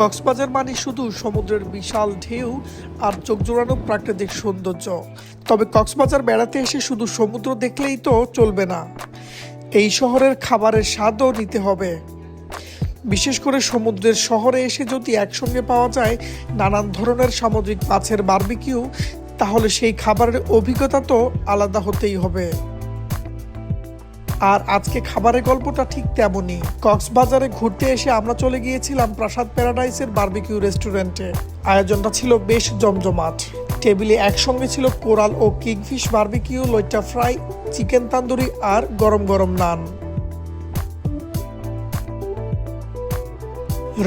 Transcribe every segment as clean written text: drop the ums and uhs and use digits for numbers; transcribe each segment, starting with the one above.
কক্সবাজার মানে শুধু সমুদ্রের বিশাল ঢেউ আর চোখ জোড়ানো প্রাকৃতিক সৌন্দর্য। তবে কক্সবাজার বেড়াতে এসে শুধু সমুদ্র দেখলেই তো চলবে না, এই শহরের খাবারের স্বাদও নিতে হবে। বিশেষ করে সমুদ্রের শহরে এসে যদি একসঙ্গে পাওয়া যায় নানান ধরনের সামুদ্রিক মাছের বারবিকিউ, তাহলে সেই খাবারের অভিজ্ঞতা তো আলাদা হতেই হবে। আর আজকে খাবারের গল্পটা ঠিক তেমনই। কক্সবাজারে ঘুরতে এসে আমরা চলে গিয়েছিলাম প্রাসাদ প্যারাডাইসের বারবিকিউ রেস্টুরেন্টে। আয়োজনটা ছিল বেশ জমজমাট। টেবিলে একসঙ্গে ছিল কোরাল ও কিংফিশ বারবিকিউ, লইট্টা ফ্রাই, চিকেন তান্দুরি আর গরম গরম নান।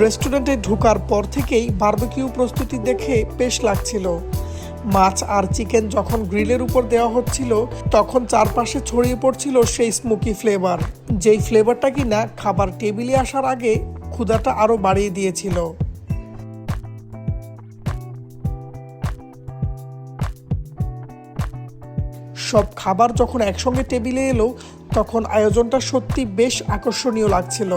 রেস্টুরেন্টে ঢোকার পর থেকেই বারবিকিউ প্রস্তুতি দেখে বেশ লাগছিল। মাছ আর চিকেন যখন গ্রিলের উপর দেওয়া হচ্ছিল তখন চারপাশে ছড়িয়ে পড়ছিল সেই স্মোকি ফ্লেভার, যেই ফ্লেভারটা কিনা খাবার টেবিলে আসার আগে ক্ষুধাটা আরো বাড়িয়ে দিয়েছিল। সব খাবার যখন একসঙ্গে টেবিলে এলো তখন আয়োজনটা সত্যি বেশ আকর্ষণীয় লাগছিল।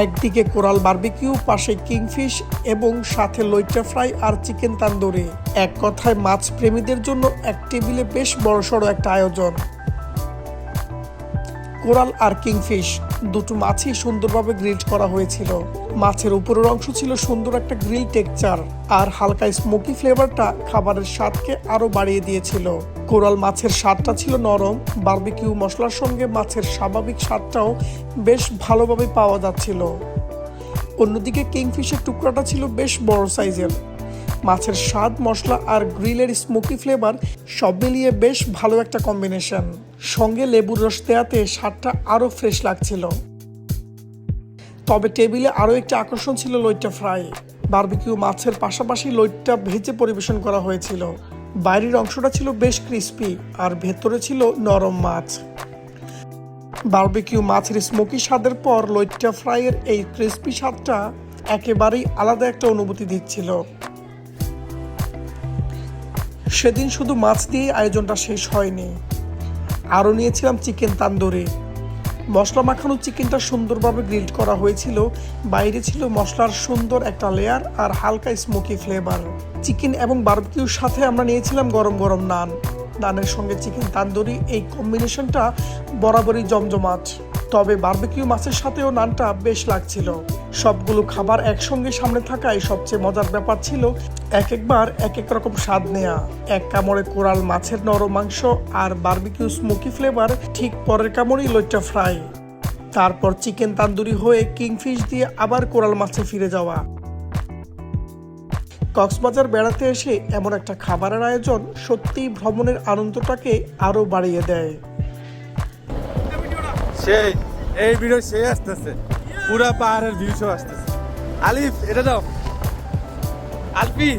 একদিকে কোরাল বারবিকিউ, পাশে কিংফিশ এবং সাথে লইট্টা ফ্রাই আর চিকেন তান্দুরি। এক কথায় মাছ প্রেমীদের জন্য এক টেবিলে বেশ বড়সড় একটা আয়োজন। কোরাল আর কিংফিশ দুটো মাছই সুন্দরভাবে গ্রিল করা হয়েছিল। মাছের উপরের অংশ ছিল সুন্দর একটা গ্রিল টেক্সচার, আর হালকা স্মোকি ফ্লেভারটা খাবারের স্বাদকে আরো বাড়িয়ে দিয়েছিল। কোরাল মাছের স্বাদটা ছিল নরম, বারবিকিউ মশলার সঙ্গে মাছের স্বাভাবিক স্বাদটাও বেশ ভালোভাবে পাওয়া যাচ্ছিল। অন্যদিকে কিংফিশের টুকরাটা ছিল বেশ বড় সাইজের। মাছের স্বাদ, মশলা আর গ্রিলের স্মোকি ফ্লেভার সব মিলিয়ে বেশ ভালো একটা কম্বিনেশন। সঙ্গে লেবুর রস দেওয়াতে স্বাদটা আরও ফ্রেশ লাগছিল। তবে টেবিলে আরও একটা আকর্ষণ ছিল লইট্টা ফ্রাই। বারবিকিউ মাছের পাশাপাশি লইট্টা ভেজে পরিবেশন করা হয়েছিল। বাইরের অংশটা ছিল বেশ ক্রিস্পি আর ভেতরে ছিল নরম মাছ। বারবিকিউ মাছের স্মোকি স্বাদের পর লইট্টা ফ্রাইয়ের এই ক্রিস্পি স্বাদটা একেবারেই আলাদা একটা অনুভূতি দিচ্ছিল। সেদিন শুধু মাছ দিয়ে আয়োজনটা শেষ হয়নি, আরও নিয়েছিলাম চিকেন তান্দুরি। মশলা মাখানো চিকেনটা সুন্দরভাবে গ্রিলড করা হয়েছিল। বাইরে ছিল মশলার সুন্দর একটা লেয়ার আর হালকা স্মোকি ফ্লেভার। চিকেন এবং বারবিকিউর সাথে আমরা নিয়েছিলাম গরম গরম নান। নানের সঙ্গে চিকেন তান্দুরি, এই কম্বিনেশনটা বরাবরই জমজমাট। তবে বারবিকিউ মাছের সাথেও নানটা বেশ লাগছিল। সবগুলো খাবার একসঙ্গে সামনে থাকায় সবচেয়ে মজার ব্যাপার ছিল একবার এক এক রকম স্বাদ নেয়া। এক কামড়ে কোরাল মাছের নরম মাংস আর বারবিকিউ স্মোকি ফ্লেভার, ঠিক পরের কামড়েই লইট্টা ফ্রাই, তারপর চিকেন তান্দুরি হয়ে কিংফিশ দিয়ে আবার কোরাল মাছে ফিরে যাওয়া। কক্সবাজার বেড়াতে এসে এমন একটা খাবারের আয়োজন সত্যিই ভ্রমণের আনন্দটাকে আরো বাড়িয়ে দেয়। এই ভিডিও সে আসতেছে, পুরা পাহাড়ের ভিউ শো আসতেছে। আলিফ এটা দাও, আলফি।